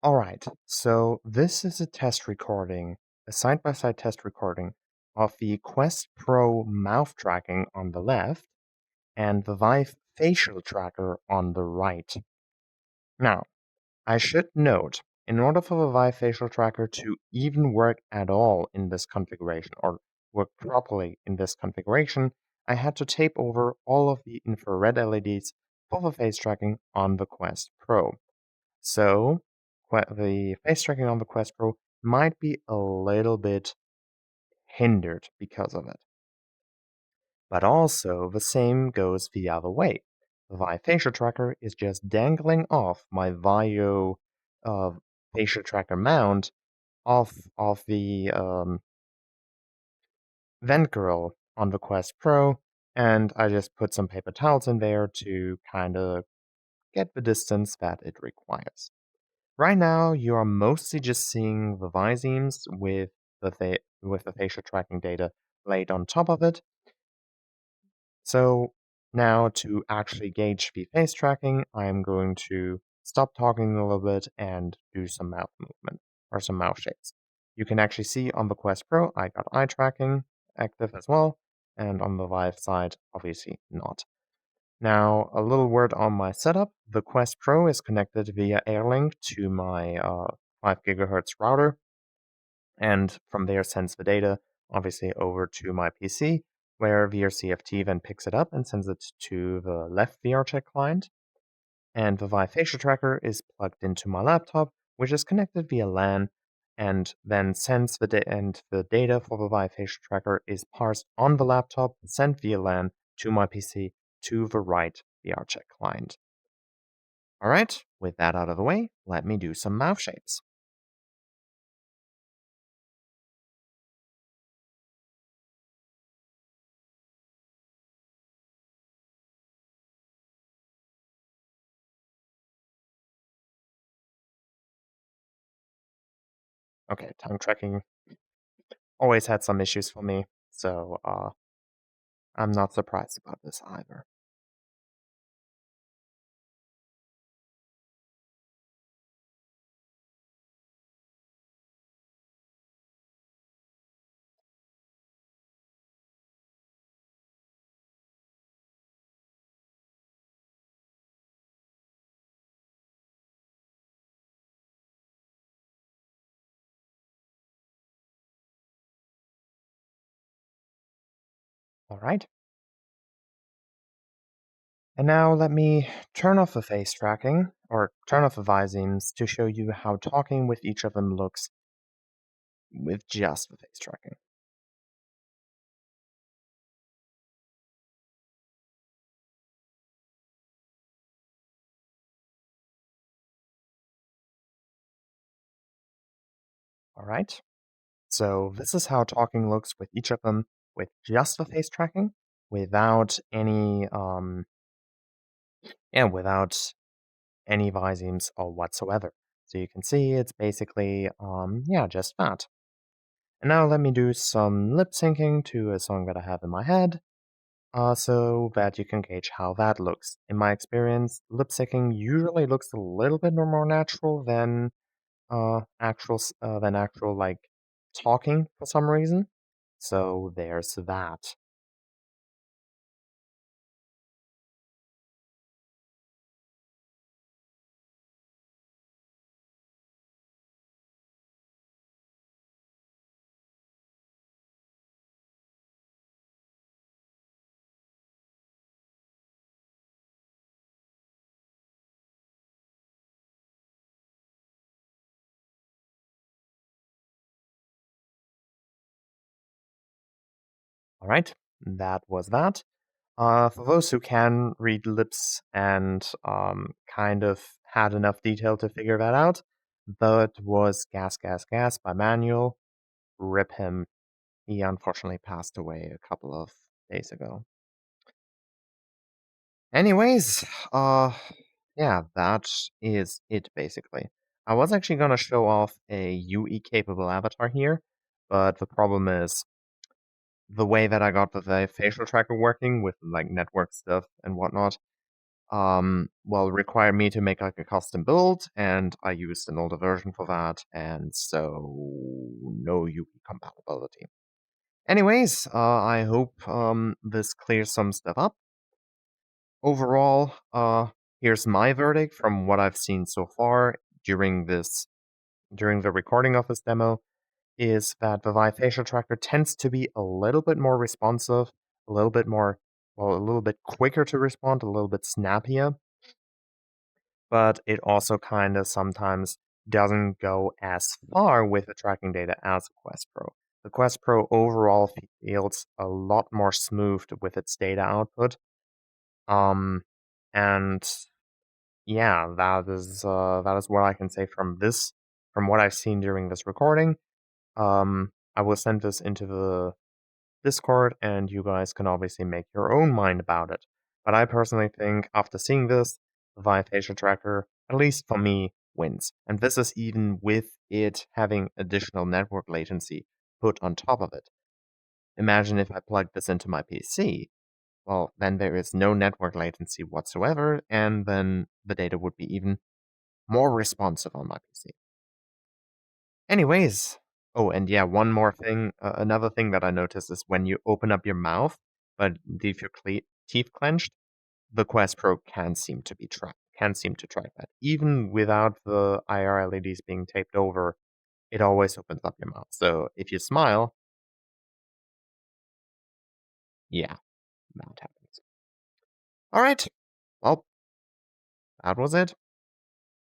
Alright, so this is a test recording, a side-by-side test recording of the Quest Pro mouth tracking on the left and the Vive Facial Tracker on the right. Now, I should note, in order for the Vive Facial Tracker to even work at all in this configuration, or work properly in this configuration, I had to tape over all of the infrared LEDs for the face tracking on the Quest Pro. So, the face tracking on the Quest Pro might be a little bit hindered because of it. But also, the same goes the other way. The Vive Facial Tracker is just dangling off my Varjo uh, facial tracker mount off the vent grill on the Quest Pro, and I just put some paper towels in there to kind of get the distance that it requires. Right now, you are mostly just seeing the Visemes with the facial tracking data laid on top of it. So now to actually gauge the face tracking, I'm going to stop talking a little bit and do some mouth movement or some mouth shapes. You can actually see on the Quest Pro, I got eye tracking active as well, and on the Vive side, obviously not. Now, a little word on my setup. The Quest Pro is connected via Airlink to my 5 gigahertz router, and from there sends the data, obviously, over to my PC, where VRCFT then picks it up and sends it to the left VRCheck client. And the Vive Facial Tracker is plugged into my laptop, which is connected via LAN, and then sends the data for the Vive Facial Tracker is parsed on the laptop and sent via LAN to my PC to the right VRCheck client. Alright, with that out of the way, let me do some mouth shapes. Okay, tongue tracking always had some issues for me, so I'm not surprised about this either. Alright. And now let me turn off the face tracking, or turn off the Visemes, to show you how talking with each of them looks with just the face tracking. Alright? So this is how talking looks with each of them with just the face tracking, without any without any Visemes or whatsoever. So you can see it's basically just that. And now let me do some lip syncing to a song that I have in my head, so that you can gauge how that looks. In my experience, lip syncing usually looks a little bit more natural than actual like talking for some reason. So there's that. All right, that was that. For those who can read lips and kind of had enough detail to figure that out, that was Gas Gas Gas by Manuel. Rip him. He unfortunately passed away a couple of days ago. Anyways, yeah, that is it basically. I was actually gonna show off a UE capable avatar here, but the problem is the way that I got the facial tracker working with like network stuff and whatnot. well, required me to make like a custom build, and I used an older version for that, and so no UV compatibility. Anyways, I hope this clears some stuff up. Overall, here's my verdict from what I've seen so far during the recording of this demo, is that the Vive Facial Tracker tends to be a little bit more responsive, a little bit more, well, a little bit quicker to respond, a little bit snappier, but it also kind of sometimes doesn't go as far with the tracking data as the Quest Pro. The Quest Pro overall feels a lot more smooth with its data output. Um, and yeah, that is what I can say from what I've seen during this recording. I will send this into the Discord, and you guys can obviously make your own mind about it. But I personally think, after seeing this, the Vive Facial Tracker, at least for me, wins. And this is even with it having additional network latency put on top of it. Imagine if I plugged this into my PC. Well, then there is no network latency whatsoever, and then the data would be even more responsive on my PC. Anyways, oh, and yeah, one more thing. Another thing that I noticed is when you open up your mouth, but leave your teeth clenched, the Quest Pro can seem to track that. Even without the IR LEDs being taped over, it always opens up your mouth. So if you smile, yeah, that happens. All right, well, that was it.